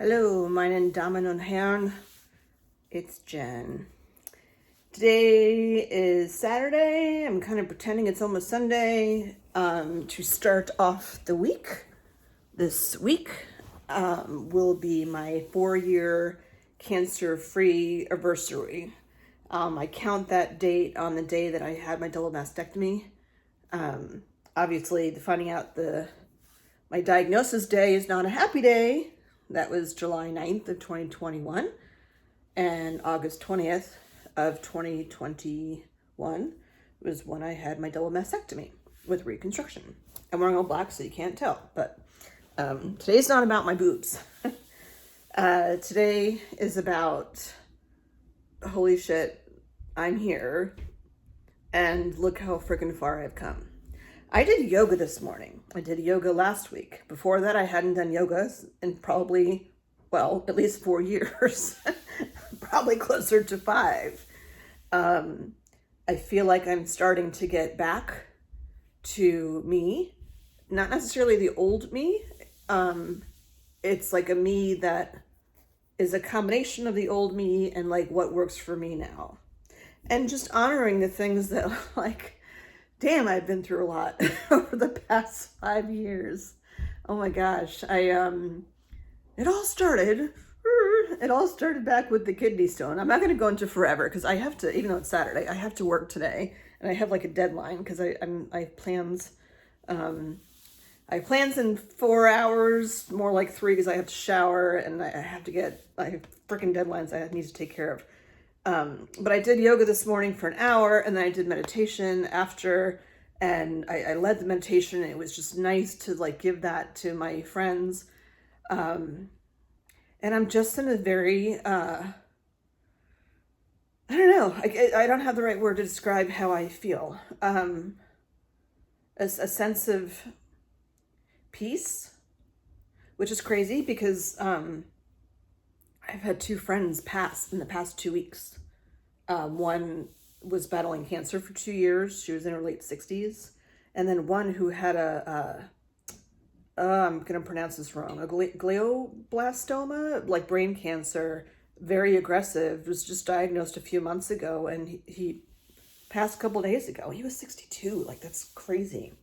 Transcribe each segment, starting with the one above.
Hallo, meine Damen und Herren. It's Jen. Today is Saturday. I'm kind of pretending it's almost Sunday to start off the week. This week will be my 4-year cancer-free anniversary. I count that date on the day that I had my double mastectomy. Obviously, finding out my diagnosis day is not a happy day. That was July 9th of 2021, and August 20th of 2021 was when I had my double mastectomy with reconstruction. I'm wearing all black, so you can't tell, but today's not about my boobs. Today is about, holy shit, I'm here, and look how freaking far I've come. I did yoga this morning. I did yoga last week. Before that, I hadn't done yoga in probably, well, at least 4 years. Probably closer to 5. I feel like I'm starting to get back to me. Not necessarily the old me. It's like a me that is a combination of the old me and like what works for me now. And just honoring the things that like, damn, I've been through a lot over the past 5 years. Oh my gosh. It all started back with the kidney stone. I'm not going to go into forever because I have to, even though it's Saturday, I have to work today and I have like a deadline because I have plans. I have plans in 4 hours, more like 3 because I have to shower and I have freaking deadlines I need to take care of. But I did yoga this morning for an hour and then I did meditation after, and I led the meditation, and it was just nice to like give that to my friends. And I'm just in a very, I don't know, I don't have the right word to describe how I feel. A sense of peace, which is crazy because, I've had 2 friends pass in the past 2 weeks. One was battling cancer for 2 years. She was in her late 60s. And then one who had I'm going to pronounce this wrong, a glioblastoma, like brain cancer, very aggressive, was just diagnosed a few months ago. And he passed a couple days ago. He was 62. Like, that's crazy.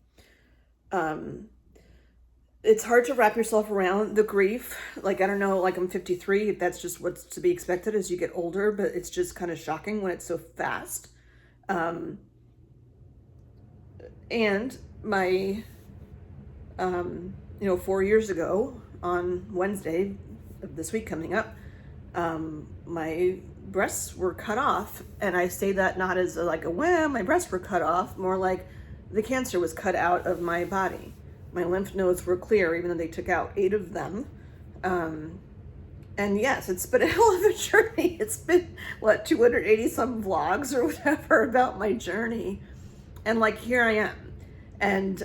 It's hard to wrap yourself around the grief. Like, I don't know, like I'm 53, that's just what's to be expected as you get older, but it's just kind of shocking when it's so fast. And my, 4 years ago on Wednesday of this week coming up, my breasts were cut off. And I say that not as like a wham, my breasts were cut off, more like the cancer was cut out of my body. My lymph nodes were clear, even though they took out 8 of them. And yes, it's been a hell of a journey. It's been, 280 some vlogs or whatever about my journey. And like, here I am. And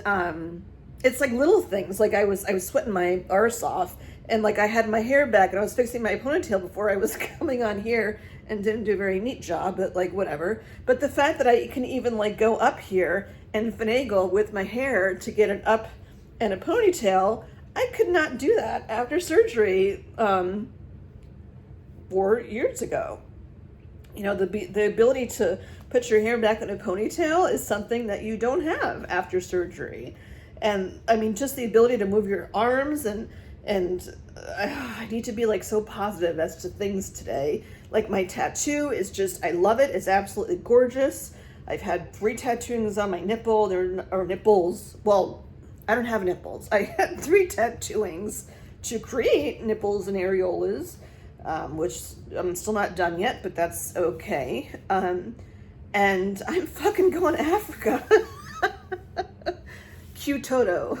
it's like little things. Like I was sweating my arse off, and like I had my hair back and I was fixing my ponytail before I was coming on here and didn't do a very neat job, but like whatever. But the fact that I can even like go up here and finagle with my hair to get it up and a ponytail, I could not do that after surgery 4 years ago. The ability to put your hair back in a ponytail is something that you don't have after surgery. And I mean, just the ability to move your arms and I need to be like so positive as to things today. Like my tattoo is just, I love it. It's absolutely gorgeous. I've had 3 tattooings on my nipple. There are nipples. Well, I don't have nipples. I had 3 tattooings to create nipples and areolas, which I'm still not done yet, but that's okay. And I'm fucking going to Africa. Q Toto,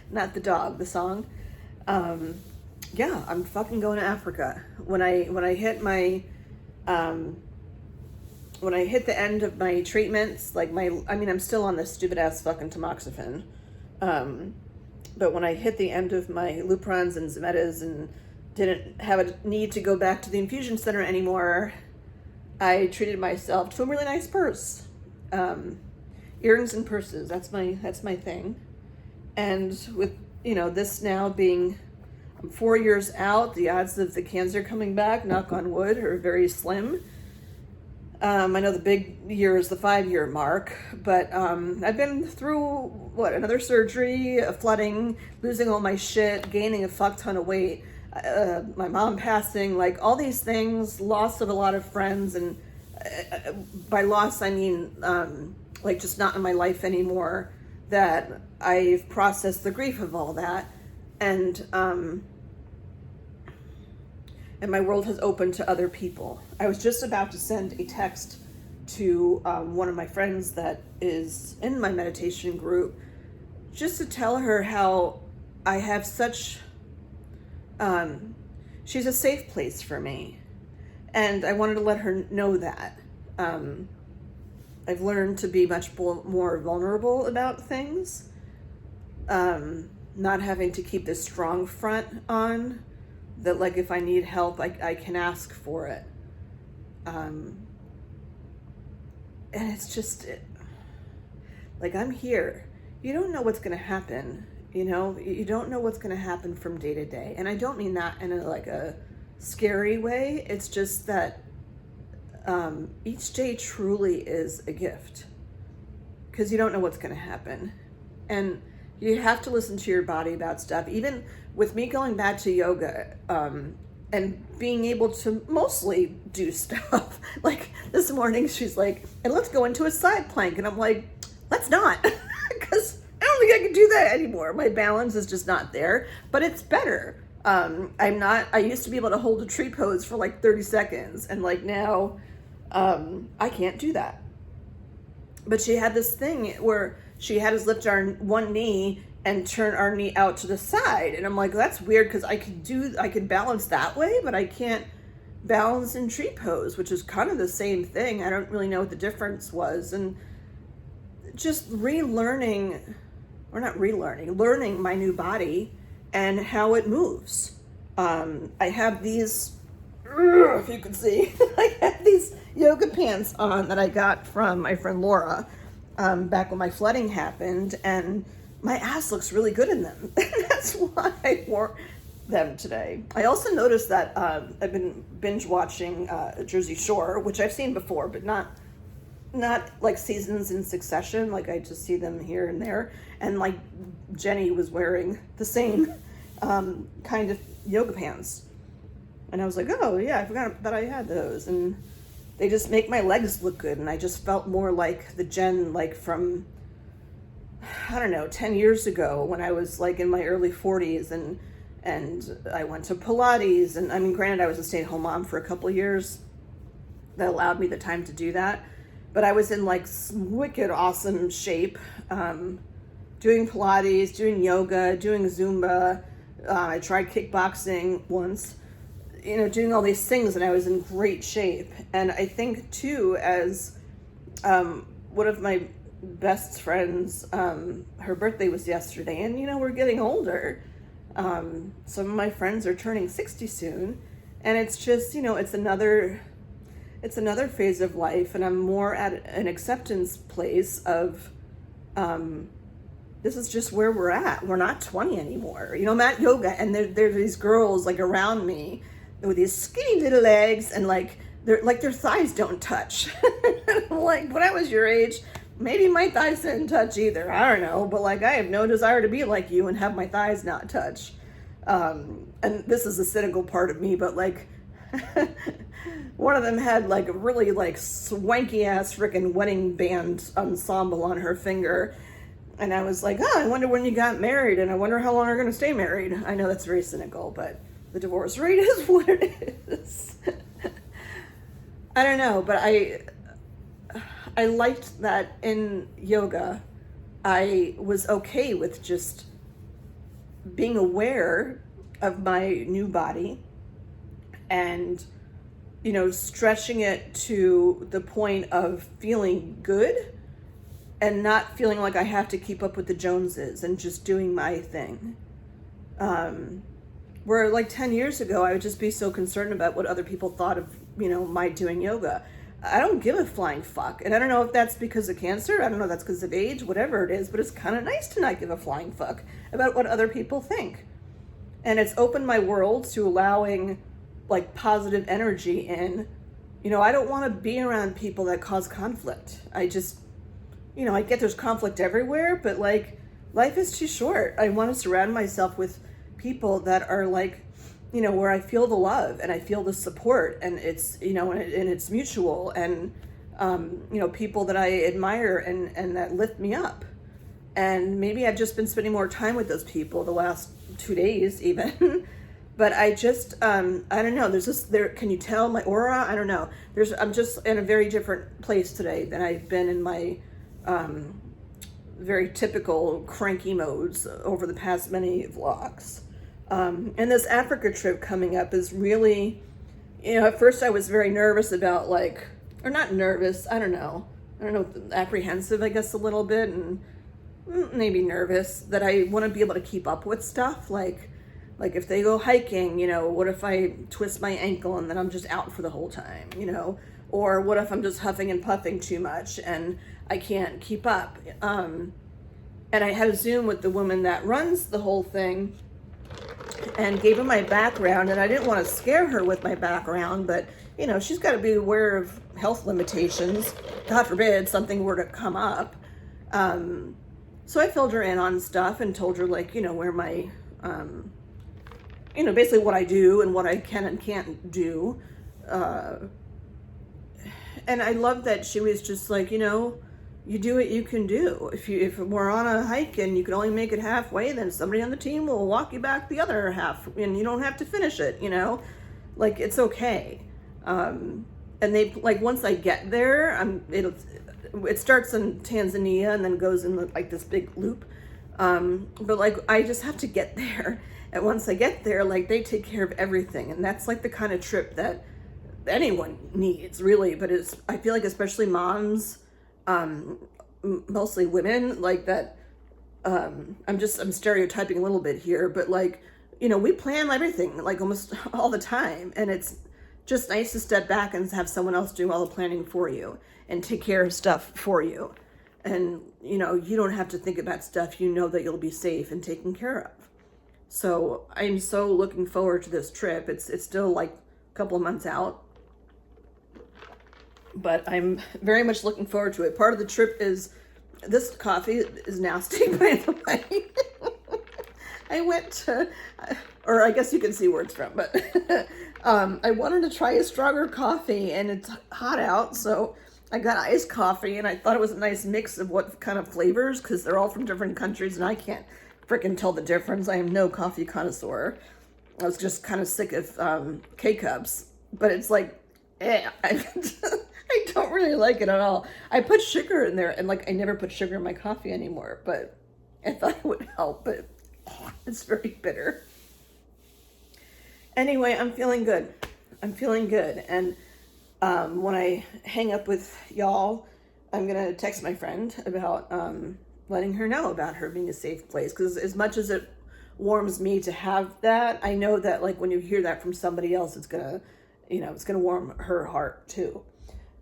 not the dog, the song. Yeah, I'm fucking going to Africa. When I hit the end of my treatments, like I'm still on this stupid ass fucking tamoxifen. But when I hit the end of my Luprons and Zimetas and didn't have a need to go back to the infusion center anymore, I treated myself to a really nice purse. Earrings and purses, that's my thing. And with, this now being I'm 4 years out. The odds of the cancer coming back, knock on wood, are very slim. I know the big year is the 5-year mark, but I've been through, another surgery, a flooding, losing all my shit, gaining a fuck ton of weight, my mom passing, like all these things, loss of a lot of friends, and by loss I mean like just not in my life anymore, that I've processed the grief of all that, and my world has opened to other people. I was just about to send a text to one of my friends that is in my meditation group, just to tell her how I have such, she's a safe place for me. And I wanted to let her know that. I've learned to be much more vulnerable about things, not having to keep this strong front on, that like if I need help, I can ask for it. And it's just, like, I'm here. You don't know what's going to happen, you know? You don't know what's going to happen from day to day. And I don't mean that in a scary way. It's just that each day truly is a gift, because you don't know what's going to happen. And you have to listen to your body about stuff. Even with me going back to yoga and being able to mostly do stuff. Like this morning, she's like, and let's go into a side plank. And I'm like, let's not, because I don't think I can do that anymore. My balance is just not there, but it's better. I used to be able to hold a tree pose for like 30 seconds. And like now, I can't do that. But she had this thing where she had us lift our one knee and turn our knee out to the side. And I'm like, that's weird, because I could balance that way, but I can't balance in tree pose, which is kind of the same thing. I don't really know what the difference was. And just learning my new body and how it moves. I have these, if you can see, I have these yoga pants on that I got from my friend Laura back when my flooding happened, and my ass looks really good in them. That's why I wore them today. I also noticed that I've been binge watching Jersey Shore, which I've seen before, but not like seasons in succession. Like I just see them here and there. And like Jenny was wearing the same kind of yoga pants. And I was like, oh yeah, I forgot that I had those. And they just make my legs look good. And I just felt more like the Jen, like from, I don't know, 10 years ago when I was like in my early 40s, and I went to Pilates. And I mean, granted, I was a stay-at-home mom for a couple of years. That allowed me the time to do that. But I was in like wicked awesome shape, doing Pilates, doing yoga, doing Zumba. I tried kickboxing once, you know, doing all these things, and I was in great shape. And I think too, as one of my best friends, her birthday was yesterday, and you know, we're getting older. Some of my friends are turning 60 soon, and it's just, you know, it's another phase of life, and I'm more at an acceptance place of this is just where we're at. We're not 20 anymore. You know, I'm at yoga, and there's these girls like around me with these skinny little legs, and like their thighs don't touch. Like when I was your age, maybe my thighs didn't touch either. I don't know, but like I have no desire to be like you and have my thighs not touch. And this is the cynical part of me, but like one of them had like a really like swanky ass freaking wedding band ensemble on her finger. And I was like, oh, I wonder when you got married, and I wonder how long you're going to stay married. I know that's very cynical, but the divorce rate is what it is. I don't know, but I liked that in yoga, I was okay with just being aware of my new body and, you know, stretching it to the point of feeling good and not feeling like I have to keep up with the Joneses and just doing my thing. Where like 10 years ago, I would just be so concerned about what other people thought of, you know, my doing yoga. I don't give a flying fuck. And I don't know if that's because of cancer. I don't know if that's because of age, whatever it is, but it's kind of nice to not give a flying fuck about what other people think. And it's opened my world to allowing like positive energy in. I don't want to be around people that cause conflict. I just, I get there's conflict everywhere, but like life is too short. I want to surround myself with people that are like, where I feel the love and I feel the support, and it's, and it's mutual, and, people that I admire and that lift me up. And maybe I've just been spending more time with those people the last 2 days even. But I just, I don't know, can you tell my aura? I don't know. I'm just in a very different place today than I've been in my, very typical cranky modes over the past many vlogs. And this Africa trip coming up is really, at first I was very nervous about or not nervous, I don't know, apprehensive, I guess, a little bit, and maybe nervous that I want to be able to keep up with stuff. Like if they go hiking, what if I twist my ankle and then I'm just out for the whole time, or what if I'm just huffing and puffing too much and I can't keep up. And I had a Zoom with the woman that runs the whole thing and gave her my background, and I didn't want to scare her with my background, but she's got to be aware of health limitations. God forbid something were to come up. So I filled her in on stuff and told her where my, basically what I do and what I can and can't do. And I love that she was just like, you do what you can do. If we're on a hike and you can only make it halfway, then somebody on the team will walk you back the other half, and you don't have to finish it, it's okay. And they, once I get there, it starts in Tanzania and then goes in this big loop. But I just have to get there. And once I get there, they take care of everything. And that's the kind of trip that anyone needs, really. But I feel especially moms, mostly women, that, I'm stereotyping a little bit here, but we plan everything almost all the time. And it's just nice to step back and have someone else do all the planning for you and take care of stuff for you. And, you don't have to think about stuff. That you'll be safe and taken care of. So I'm so looking forward to this trip. It's still a couple of months out, but I'm very much looking forward to it. Part of the trip is, this coffee is nasty, by the way. I went to, or I guess you can see where it's from, but I wanted to try a stronger coffee, and it's hot out, so I got iced coffee, and I thought it was a nice mix of what kind of flavors, because they're all from different countries, and I can't freaking tell the difference. I am no coffee connoisseur. I was just kind of sick of K-cups, but it's I don't really like it at all. I put sugar in there, and I never put sugar in my coffee anymore, but I thought it would help, but it's very bitter. Anyway, I'm feeling good. And when I hang up with y'all, I'm going to text my friend about letting her know about her being a safe place. Because as much as it warms me to have that, I know that when you hear that from somebody else, it's going to, it's going to warm her heart too.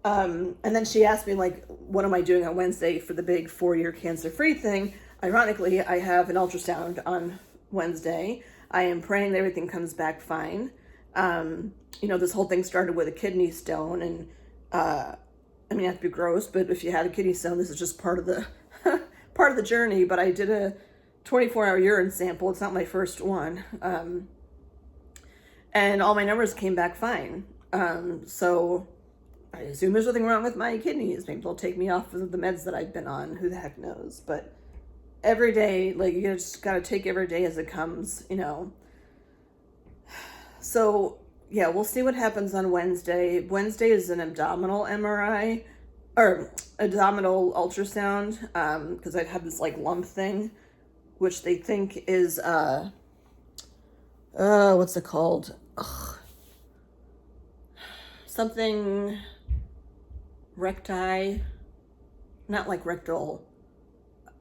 And then she asked me what am I doing on Wednesday for the big 4-year cancer-free thing. Ironically, I have an ultrasound on Wednesday. I am praying that everything comes back fine. This whole thing started with a kidney stone, and not to be gross, but if you had a kidney stone, this is just part of the part of the journey. But I did a 24-hour urine sample. It's not my first one, and all my numbers came back fine. So I assume there's nothing wrong with my kidneys. Maybe they'll take me off of the meds that I've been on. Who the heck knows? But every day, you just gotta take every day as it comes, So yeah, we'll see what happens on Wednesday. Wednesday is an abdominal MRI or abdominal ultrasound, because I've had this lump thing, which they think is what's it called? Something recti, not rectal.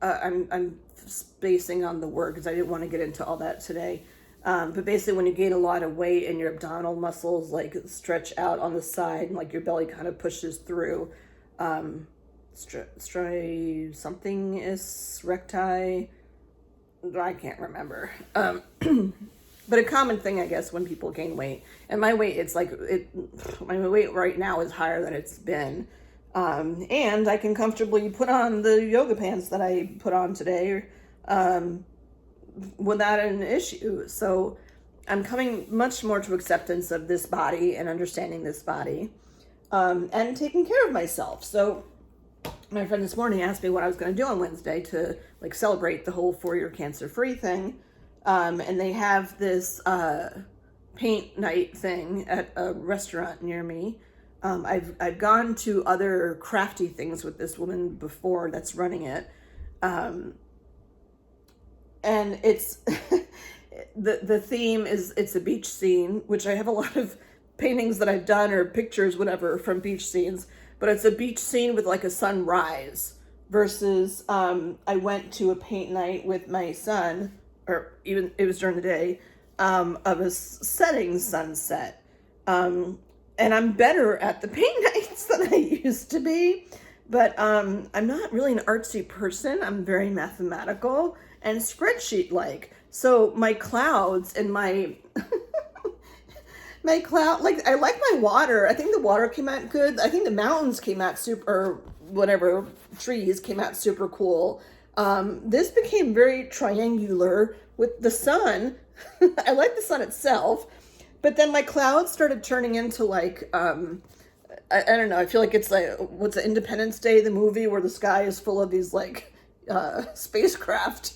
I'm spacing on the word because I didn't want to get into all that today. But basically, when you gain a lot of weight and your abdominal muscles stretch out on the side, and your belly kind of pushes through, something is recti. I can't remember. But a common thing, I guess, when people gain weight, and my weight, my weight right now is higher than it's been. And I can comfortably put on the yoga pants that I put on today, without an issue. So I'm coming much more to acceptance of this body and understanding this body, and taking care of myself. So my friend this morning asked me what I was going to do on Wednesday to like celebrate the whole 4-year cancer-free thing. And they have this paint night thing at a restaurant near me. I've gone to other crafty things with this woman before that's running it. And it's the theme is it's a beach scene, which I have a lot of paintings that I've done or pictures, whatever, from beach scenes. But it's a beach scene with like a sunrise versus I went to a paint night with my son, or even it was during the day, of a setting sunset. And I'm better at the paint nights than I used to be. But I'm not really an artsy person. I'm very mathematical and spreadsheet-like. So my clouds and my like I like my water. I think the water came out good. I think the mountains came out super, or trees came out super cool. This became very triangular with the sun. I like the sun itself, but then my clouds started turning into like, I don't know. I feel like it's like, what's the Independence Day, the movie where the sky is full of these like, spacecraft,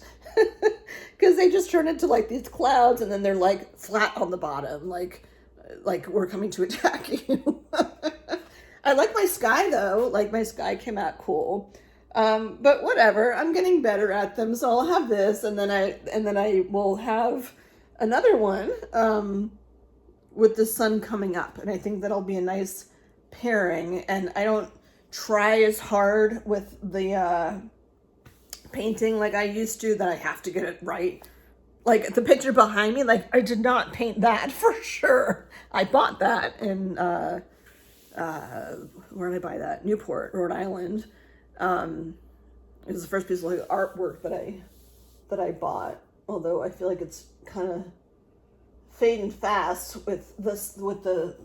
because they just turn into like these clouds and then they're like flat on the bottom. Like we're coming to attack you. I like my sky though. Like my sky came out cool. But whatever, I'm getting better at them. So I'll have this and then I will have another one, with the sun coming up. And I think that'll be a nice pairing. And I don't try as hard with the, painting like I used to, that I have to get it right. Like the picture behind me, like I did not paint that for sure. I bought that in, where did I buy that? Newport, Rhode Island. It was the first piece of like artwork that I bought. Although I feel like it's kind of fading fast with the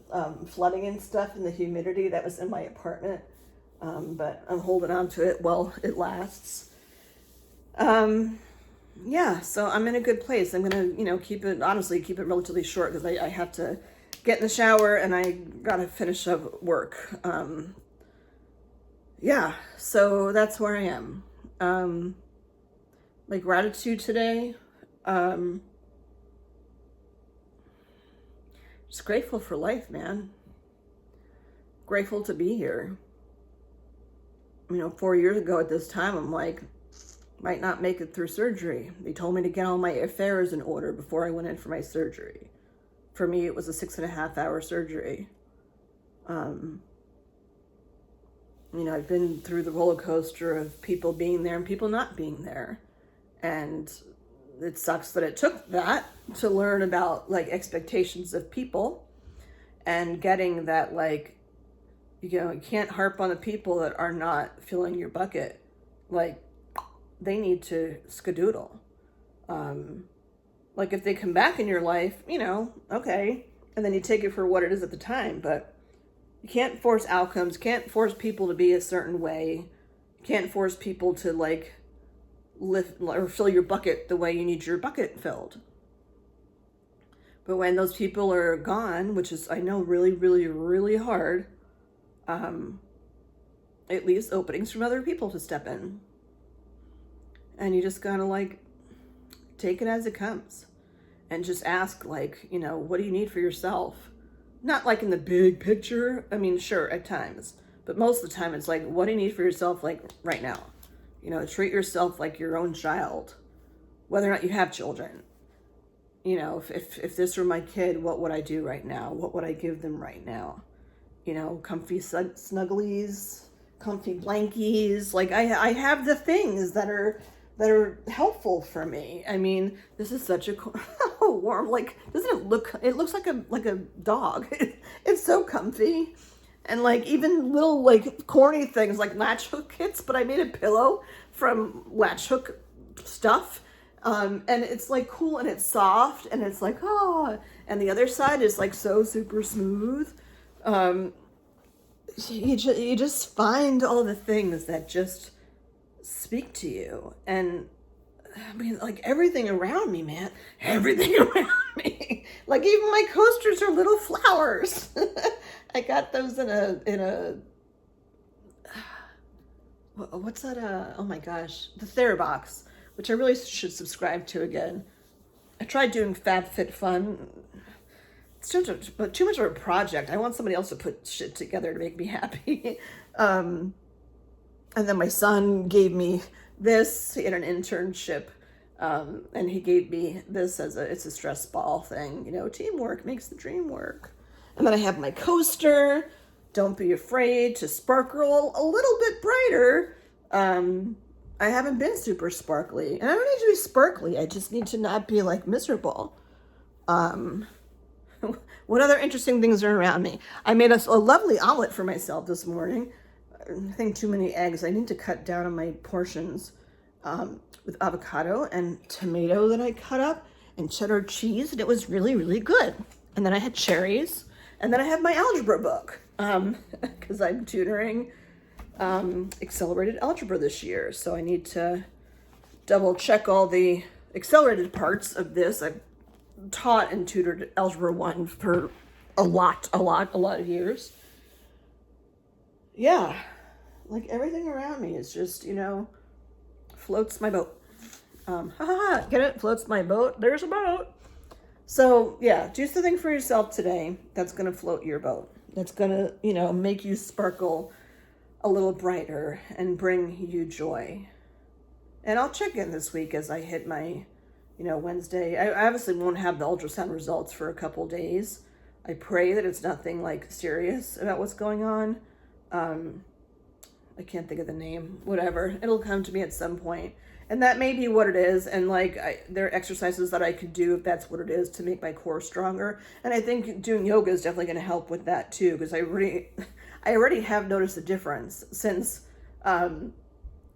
flooding and stuff and the humidity that was in my apartment. But I'm holding on to it while it lasts. Yeah, so I'm in a good place. I'm gonna, keep it relatively short because I have to get in the shower and I gotta finish up work. Yeah, so that's where I am. My gratitude today, just grateful for life, man. Grateful to be here. 4 years ago at this time, I'm like, might not make it through surgery. They told me to get all my affairs in order before I went in for my surgery. For me, it was a 6.5-hour surgery. I've been through the roller coaster of people being there and people not being there. And it sucks that it took that to learn about like expectations of people and getting that you can't harp on the people that are not filling your bucket. Like, they need to skedoodle. Like if they come back in your life, okay. And then you take it for what it is at the time, but you can't force outcomes, can't force people to be a certain way. You can't force people to like lift or fill your bucket the way you need your bucket filled. But when those people are gone, which is, I know, really, really, really hard, it leaves openings for other people to step in. And you just gotta like take it as it comes and just ask like, what do you need for yourself? Not like in the big picture. I mean, sure, at times, but most of the time it's like, what do you need for yourself? Like right now, treat yourself like your own child, whether or not you have children. If this were my kid, what would I do right now? What would I give them right now? Comfy snugglies, comfy blankies. Like I have the things that are helpful for me. I mean, this is such a warm, like, doesn't it look, it looks like a dog. It's so comfy. And like even little like corny things like latch hook kits, but I made a pillow from latch hook stuff. And it's like cool and it's soft and it's like, oh, and the other side is like so super smooth. You just find all the things that just speak to you. And I mean, like everything around me, man, everything around me, like even my coasters are little flowers. I got those in a, what's that? Oh my gosh, the TheraBox, which I really should subscribe to again. I tried doing FabFitFun. It's too much of a project. I want somebody else to put shit together to make me happy. And then my son gave me this. He had an internship, and he gave me this it's a stress ball thing. You know, teamwork makes the dream work. And then I have my coaster. Don't be afraid to sparkle a little bit brighter. I haven't been super sparkly, and I don't need to be sparkly. I just need to not be like miserable. What other interesting things are around me? I made a lovely omelet for myself this morning. I think too many eggs. I need to cut down on my portions with avocado and tomato that I cut up and cheddar cheese, and it was really, really good. And then I had cherries, and then I have my algebra book because I'm tutoring accelerated algebra this year. So I need to double check all the accelerated parts of this. I've taught and tutored Algebra 1 for a lot of years. Yeah, like everything around me is just, you know, floats my boat. Get it? Floats my boat. There's a boat. So yeah, do something for yourself today that's going to float your boat. That's going to, you know, make you sparkle a little brighter and bring you joy. And I'll check in this week as I hit my, you know, Wednesday. I obviously won't have the ultrasound results for a couple days. I pray that it's nothing like serious about what's going on. I can't think of the name, whatever. It'll come to me at some point. And that may be what it is. And like, there are exercises that I could do if that's what it is to make my core stronger. And I think doing yoga is definitely going to help with that too, because I already have noticed a difference since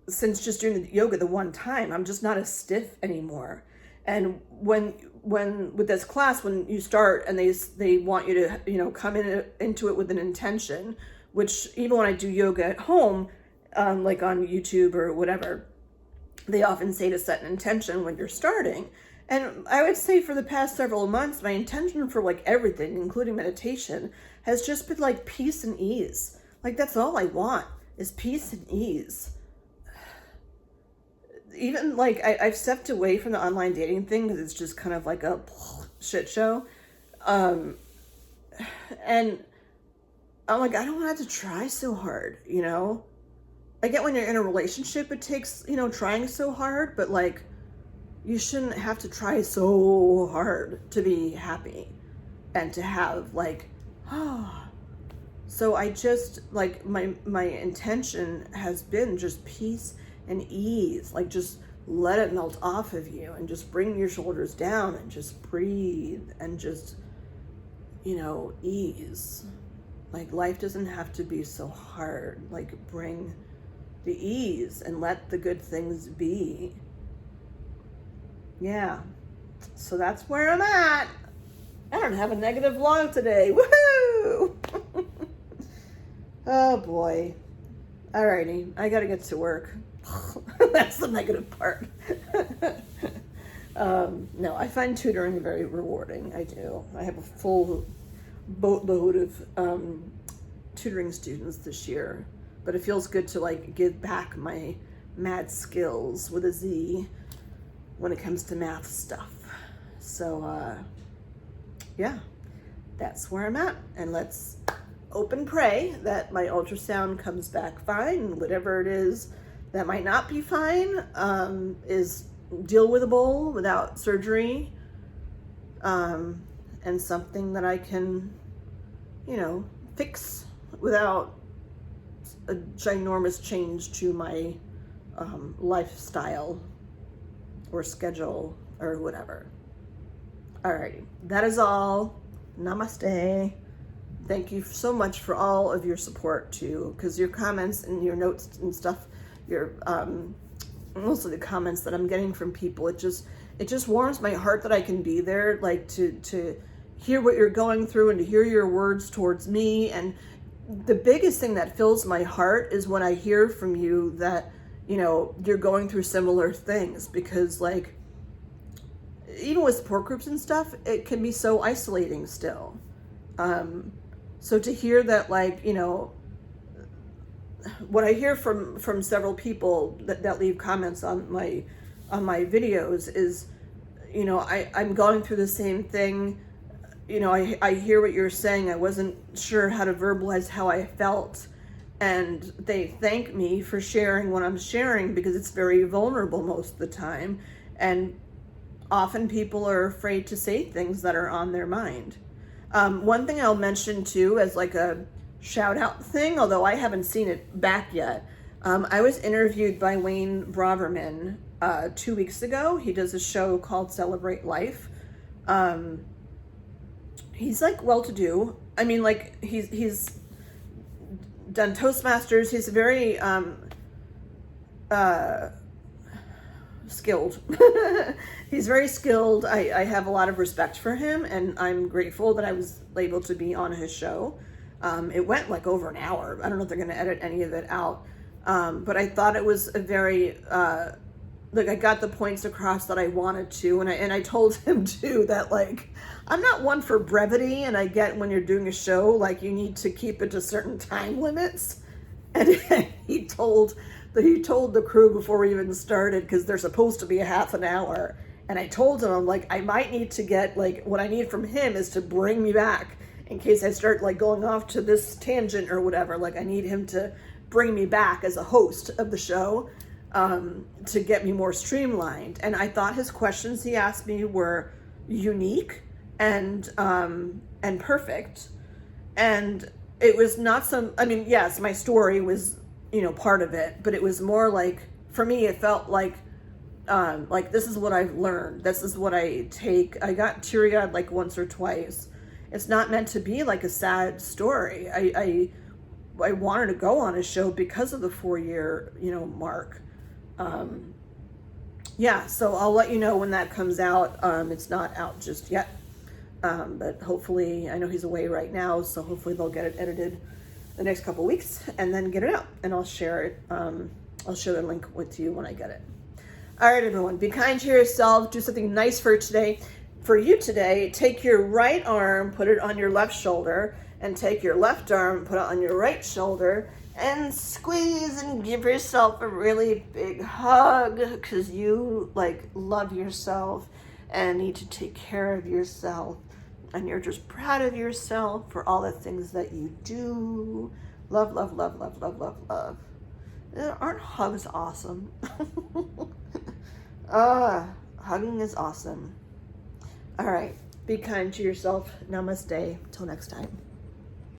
just doing the yoga the one time. I'm just not as stiff anymore. And when with this class, when you start and they want you to, you know, come into it with an intention, which even when I do yoga at home, like on YouTube or whatever, they often say to set an intention when you're starting. And I would say for the past several months, my intention for like everything, including meditation, has just been like peace and ease. Like that's all I want is peace and ease. Even like I've stepped away from the online dating thing because it's just kind of like a shit show. And I'm like, I don't want to have to try so hard, you know? I get when you're in a relationship, it takes, you know, trying so hard, but like, you shouldn't have to try so hard to be happy and to have like, So I just like my intention has been just peace and ease, like just let it melt off of you and just bring your shoulders down and just breathe and just, you know, ease. Like life doesn't have to be so hard. Like bring the ease and let the good things be. Yeah. So that's where I'm at. I don't have a negative vlog today. Woohoo! Oh boy. Alrighty, I gotta get to work. That's the negative part. No, I find tutoring very rewarding. I do. I have a full boatload of tutoring students this year, but it feels good to like give back my mad skills with a Z when it comes to math stuff. So yeah, that's where I'm at, and let's hope and pray that my ultrasound comes back fine. Whatever it is that might not be fine is deal-withable without surgery, and something that I can, you know, fix without a ginormous change to my lifestyle or schedule or whatever. Alrighty, that is all. Namaste. Thank you so much for all of your support too, because your comments and your notes and stuff, your mostly the comments that I'm getting from people. It just warms my heart that I can be there, like to hear what you're going through and to hear your words towards me. And the biggest thing that fills my heart is when I hear from you that, you know, you're going through similar things, because like, even with support groups and stuff, it can be so isolating still. So to hear that, like, you know, what I hear from several people that leave comments on my videos is, you know, I'm going through the same thing. You know, I hear what you're saying. I wasn't sure how to verbalize how I felt. And they thank me for sharing what I'm sharing, because it's very vulnerable most of the time. And often people are afraid to say things that are on their mind. One thing I'll mention too, as like a shout out thing, although I haven't seen it back yet. I was interviewed by Wayne Braverman 2 weeks ago. He does a show called Celebrate Life. He's like well-to-do. I mean, like he's done Toastmasters. He's very skilled. He's very skilled. I have a lot of respect for him, and I'm grateful that I was able to be on his show. It went like over an hour. I don't know if they're going to edit any of it out. But I thought it was a very, like, I got the points across that I wanted to. And I told him too that, like, I'm not one for brevity, and I get when you're doing a show, like, you need to keep it to certain time limits. And he told the crew before we even started, because they're supposed to be a half an hour. And I told him, I'm like, I might need to get, like, what I need from him is to bring me back in case I start, like, going off to this tangent or whatever. Like, I need him to bring me back as a host of the show, to get me more streamlined. And I thought his questions he asked me were unique and perfect. And it was not I mean, yes, my story was, you know, part of it, but it was more like, for me, it felt like this is what I've learned. This is what I take. I got teary-eyed like once or twice. It's not meant to be like a sad story. I wanted to go on a show because of the 4-year, you know, mark. Yeah, so I'll let you know when that comes out. It's not out just yet. But hopefully, I know he's away right now, so hopefully they'll get it edited the next couple weeks and then get it out, and I'll share it. I'll share the link with you when I get it. All right, everyone, be kind to yourself. Do something nice for today. For you today, take your right arm, put it on your left shoulder, and take your left arm, put it on your right shoulder, and squeeze and give yourself a really big hug, because you, like, love yourself and need to take care of yourself. And you're just proud of yourself for all the things that you do. Love, love, love, love, love, love, love. Aren't hugs awesome? Hugging is awesome. All right. Be kind to yourself. Namaste. Till next time.